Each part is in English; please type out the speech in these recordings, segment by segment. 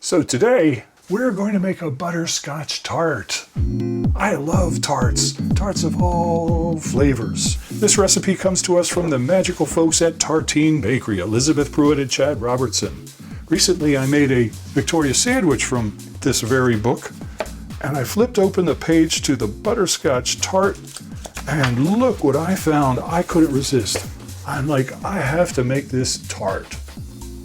So today, we're going to make a butterscotch tart. I love tarts, tarts of all flavors. This recipe comes to us from the magical folks at Tartine Bakery, Elizabeth Pruitt and Chad Robertson. Recently, I made a Victoria sandwich from this very book, and I flipped open the page to the butterscotch tart, and look what I found. I couldn't resist. I'm like, I have to make this tart.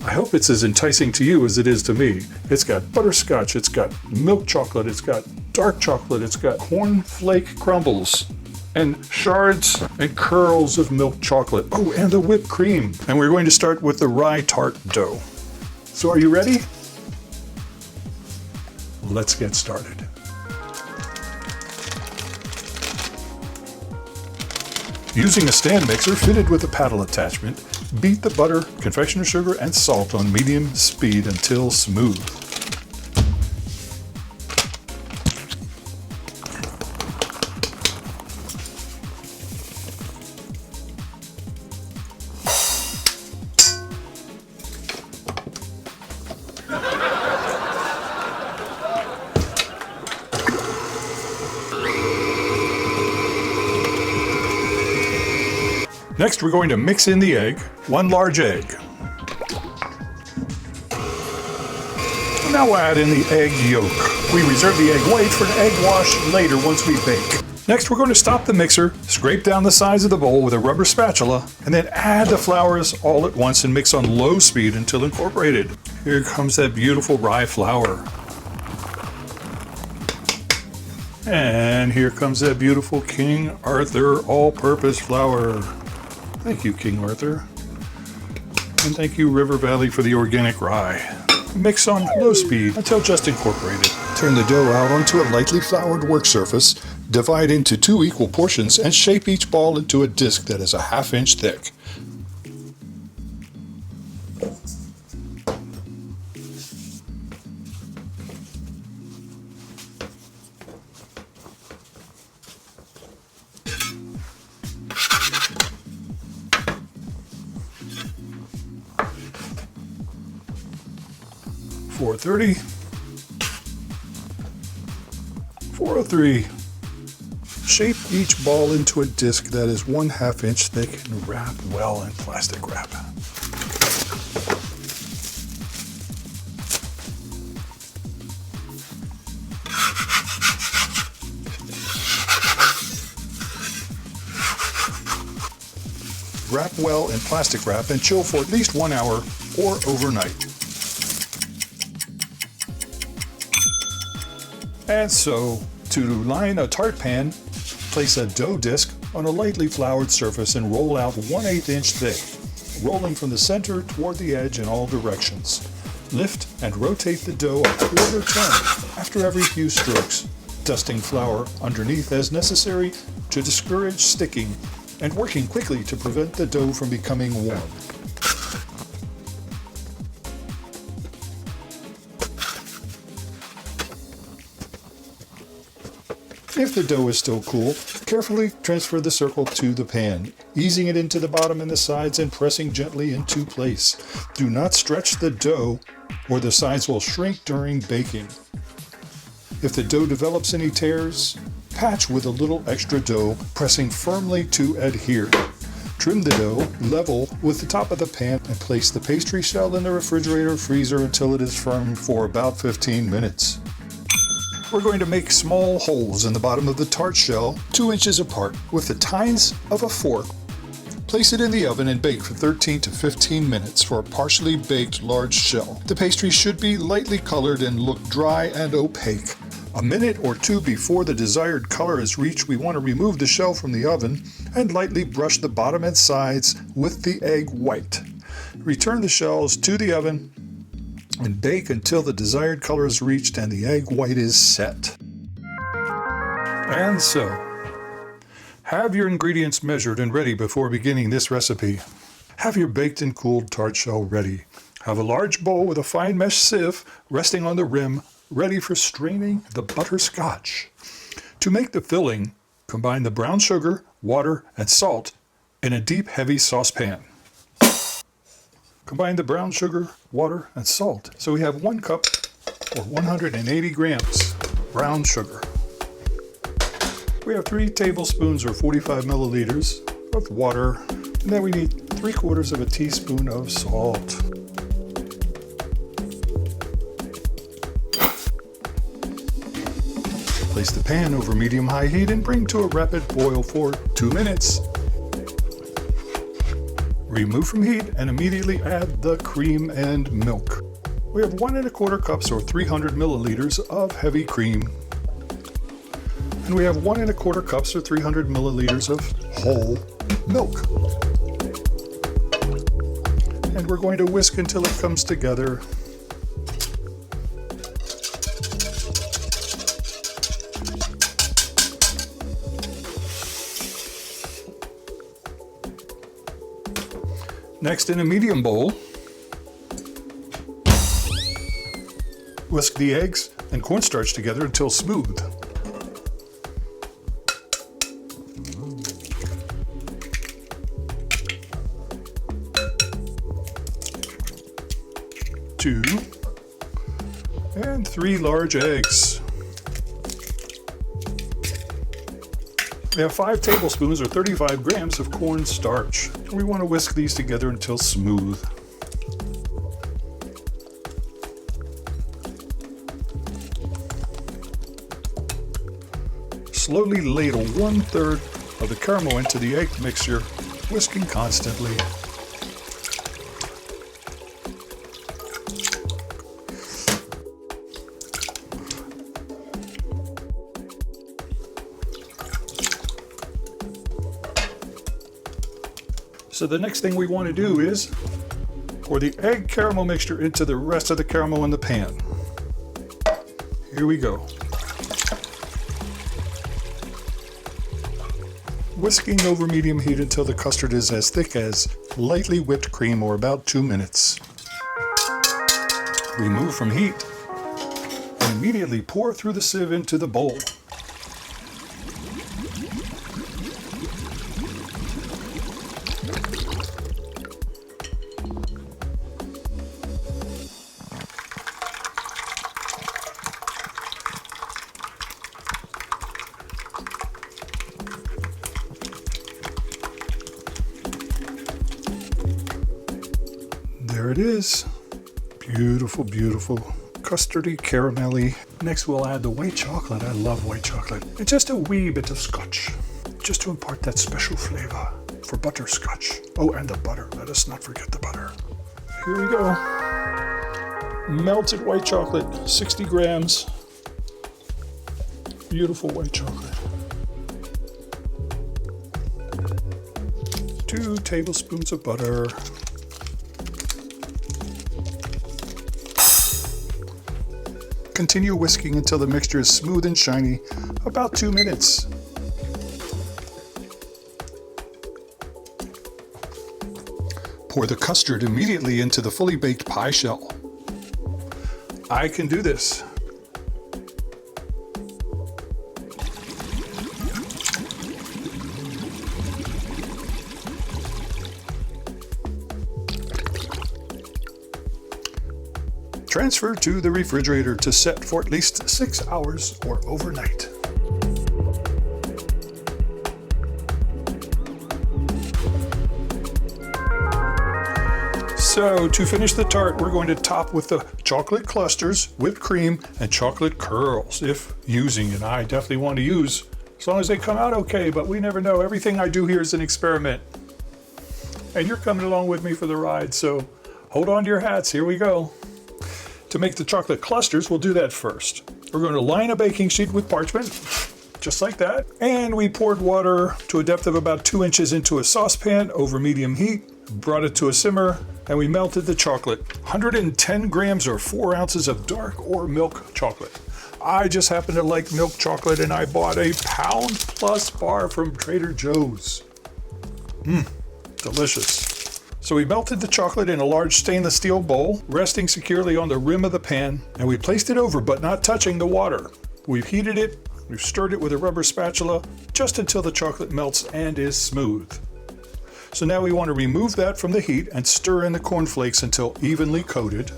I hope it's as enticing to you as it is to me. It's got butterscotch, it's got milk chocolate, it's got dark chocolate, it's got cornflake crumbles, and shards and curls of milk chocolate. Oh, and the whipped cream. And we're going to start with the Rye Tart Dough. So are you ready? Let's get started. Using a stand mixer fitted with a paddle attachment, beat the butter, confectioner sugar, and salt on medium speed until smooth. Next, we're going to mix in the egg, 1 large egg. Now we'll add in the egg yolk. We reserve the egg white for an egg wash later once we bake. Next, we're going to stop the mixer, scrape down the sides of the bowl with a rubber spatula, and then add the flours all at once and mix on low speed until incorporated. Here comes that beautiful rye flour. And here comes that beautiful King Arthur all-purpose flour. Thank you, King Arthur. And thank you, River Valley, for the organic rye. Mix on low speed until just incorporated. Turn the dough out onto a lightly floured work surface, divide into 2 equal portions, and shape each ball into a disc that is a 1/2 inch thick. .430, 403. Shape each ball into a disc that is 1/2 inch thick and wrap well in plastic wrap. Wrap well in plastic wrap and chill for at least 1 hour or overnight. And so, to line a tart pan, place a dough disc on a lightly floured surface and roll out 1/8 inch thick, rolling from the center toward the edge in all directions. Lift and rotate the dough a 1/4 turn after every few strokes, dusting flour underneath as necessary to discourage sticking and working quickly to prevent the dough from becoming warm. If the dough is still cool, carefully transfer the circle to the pan, easing it into the bottom and the sides and pressing gently into place. Do not stretch the dough or the sides will shrink during baking. If the dough develops any tears, patch with a little extra dough, pressing firmly to adhere. Trim the dough level with the top of the pan and place the pastry shell in the refrigerator or freezer until it is firm for about 15 minutes. We're going to make small holes in the bottom of the tart shell, 2 inches apart, with the tines of a fork. Place it in the oven and bake for 13 to 15 minutes for a partially baked large shell. The pastry should be lightly colored and look dry and opaque. A minute or 2 before the desired color is reached, we want to remove the shell from the oven and lightly brush the bottom and sides with the egg white. Return the shells to the oven and bake until the desired color is reached and the egg white is set. And so, have your ingredients measured and ready before beginning this recipe. Have your baked and cooled tart shell ready. Have a large bowl with a fine mesh sieve resting on the rim, ready for straining the butterscotch. To make the filling, combine the brown sugar, water, and salt in a deep, heavy saucepan. Combine the brown sugar, water, and salt. So we have 1 cup or 180 grams brown sugar. We have 3 tablespoons or 45 milliliters of water, and then we need 3/4 of a teaspoon of salt. Place the pan over medium-high heat and bring to a rapid boil for 2 minutes. Remove from heat and immediately add the cream and milk. We have 1 1/4 cups or 300 milliliters of heavy cream. And we have 1 1/4 cups or 300 milliliters of whole milk. And we're going to whisk until it comes together. Next, in a medium bowl, whisk the eggs and cornstarch together until smooth. Two and 3 large eggs. We have 5 tablespoons or 35 grams of cornstarch. We want to whisk these together until smooth. Slowly ladle 1/3 of the caramel into the egg mixture, whisking constantly. So the next thing we want to do is pour the egg caramel mixture into the rest of the caramel in the pan. Here we go. Whisking over medium heat until the custard is as thick as lightly whipped cream, or about 2 minutes. Remove from heat and immediately pour through the sieve into the bowl. There it is. Beautiful, beautiful, custardy, caramelly. Next we'll add the white chocolate. I love white chocolate. And just a wee bit of scotch, just to impart that special flavor for butterscotch. Oh, and the butter. Let us not forget the butter. Here we go. Melted white chocolate, 60 grams. Beautiful white chocolate. 2 tablespoons of butter. Continue whisking until the mixture is smooth and shiny, about 2 minutes. Pour the custard immediately into the fully baked pie shell. I can do this. Transfer to the refrigerator to set for at least 6 hours or overnight. So to finish the tart, we're going to top with the chocolate clusters, whipped cream, and chocolate curls, if using, and I definitely want to use, as long as they come out okay, but we never know. Everything I do here is an experiment. And you're coming along with me for the ride, so hold on to your hats, here we go. To make the chocolate clusters, we'll do that first. We're going to line a baking sheet with parchment, just like that. And we poured water to a depth of about 2 inches into a saucepan over medium heat, brought it to a simmer, and we melted the chocolate. 110 grams or 4 ounces of dark or milk chocolate. I just happen to like milk chocolate, and I bought a pound-plus bar from Trader Joe's. Delicious. So we melted the chocolate in a large stainless steel bowl, resting securely on the rim of the pan, and we placed it over but not touching the water. We've heated it, we've stirred it with a rubber spatula just until the chocolate melts and is smooth. So now we want to remove that from the heat and stir in the cornflakes until evenly coated.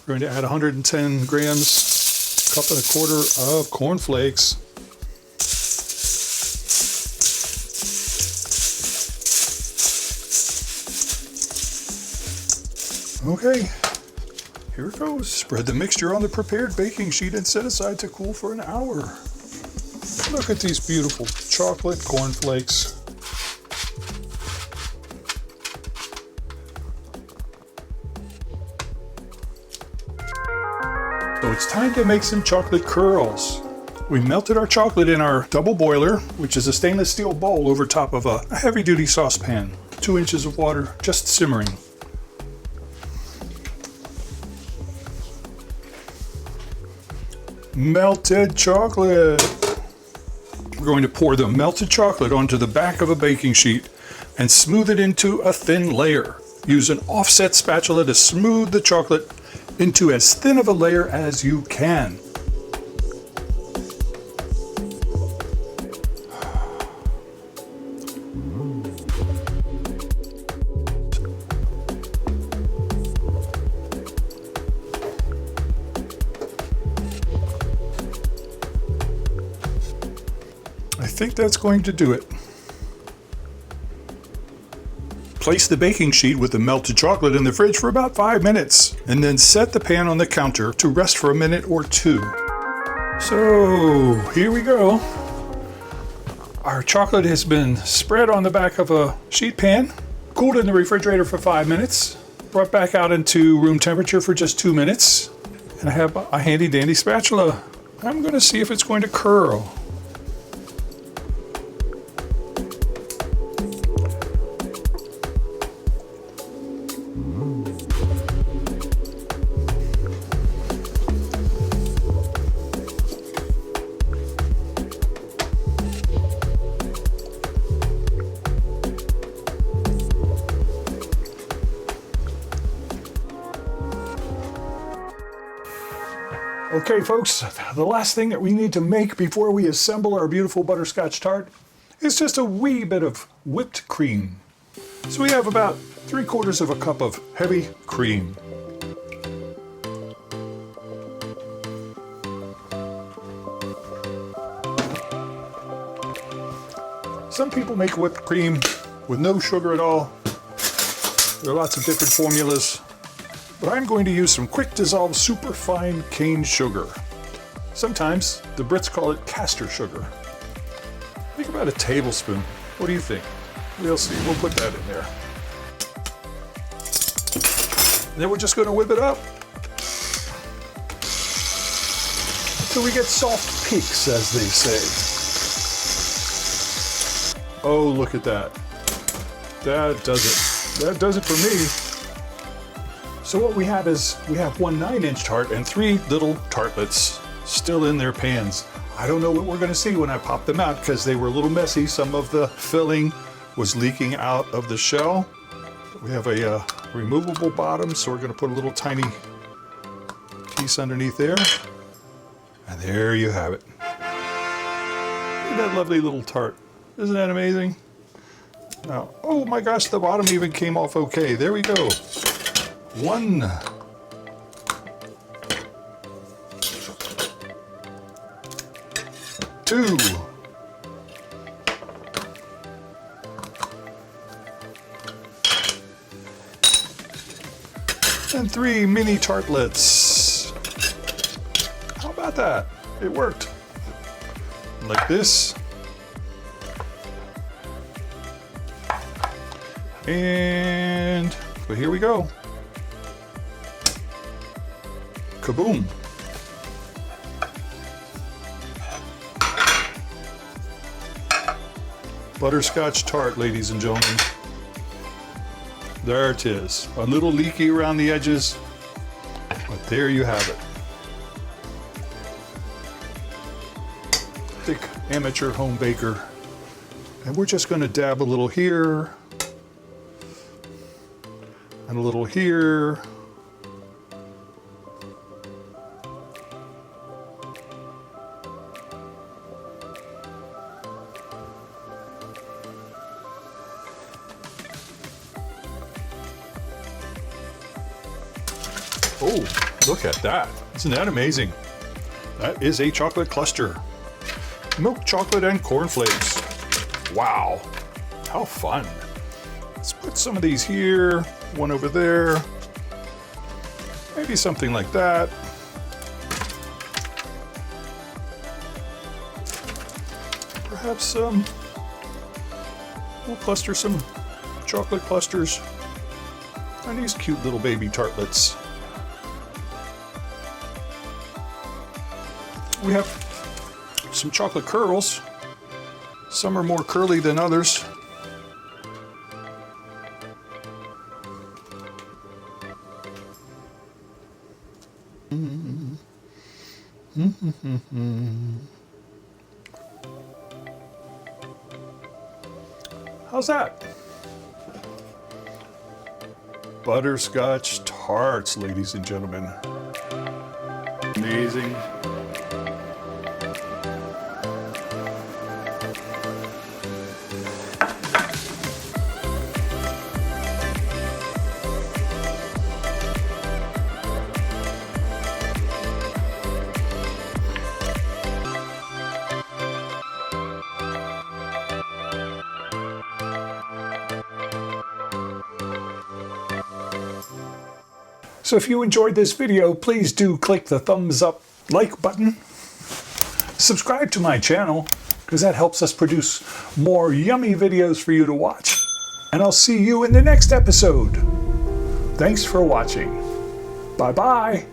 We're going to add 110 grams, cup and a quarter of cornflakes. Okay, here it goes. Spread the mixture on the prepared baking sheet and set aside to cool for an hour. Look at these beautiful chocolate cornflakes. So it's time to make some chocolate curls. We melted our chocolate in our double boiler, which is a stainless steel bowl over top of a heavy-duty saucepan. 2 inches of water just simmering. Melted chocolate. We're going to pour the melted chocolate onto the back of a baking sheet and smooth it into a thin layer. Use an offset spatula to smooth the chocolate into as thin of a layer as you can. I think that's going to do it. Place the baking sheet with the melted chocolate in the fridge for about 5 minutes, and then set the pan on the counter to rest for a minute or 2. So here we go. Our chocolate has been spread on the back of a sheet pan, cooled in the refrigerator for 5 minutes, brought back out into room temperature for just 2 minutes, and I have a handy dandy spatula. I'm going to see if it's going to curl. Okay, folks, the last thing that we need to make before we assemble our beautiful butterscotch tart is just a wee bit of whipped cream. So we have about 3/4 of a cup of heavy cream. Some people make whipped cream with no sugar at all. There are lots of different formulas. But I'm going to use some quick dissolve superfine cane sugar. Sometimes the Brits call it castor sugar. Think about a tablespoon. What do you think? We'll see. We'll put that in there. And then we're just going to whip it up until we get soft peaks, as they say. Oh, look at that. That does it. That does it for me. So what we have is, we have 1 9-inch tart and 3 little tartlets still in their pans. I don't know what we're gonna see when I pop them out because they were a little messy. Some of the filling was leaking out of the shell. We have a removable bottom, so we're gonna put a little tiny piece underneath there. And there you have it. Look at that lovely little tart. Isn't that amazing? Now, oh my gosh, the bottom even came off okay. There we go. 1. 2. 3 mini tartlets. How about that? It worked. Like this. And so here we go. Kaboom. Butterscotch tart, ladies and gentlemen. There it is. A little leaky around the edges, but there you have it. Thick amateur home baker. And we're just going to dab a little here and a little here. Oh, Look at that. Isn't that amazing? That is a chocolate cluster. Milk chocolate and cornflakes. Wow. How fun. Let's put some of these here, one over there. Maybe something like that. Perhaps we'll cluster some chocolate clusters on these cute little baby tartlets. We have some chocolate curls. Some are more curly than others. How's that? Butterscotch tarts, ladies and gentlemen. Amazing. So if you enjoyed this video, please do click the thumbs up like button. Subscribe to my channel, because that helps us produce more yummy videos for you to watch. And I'll see you in the next episode. Thanks for watching. Bye-bye.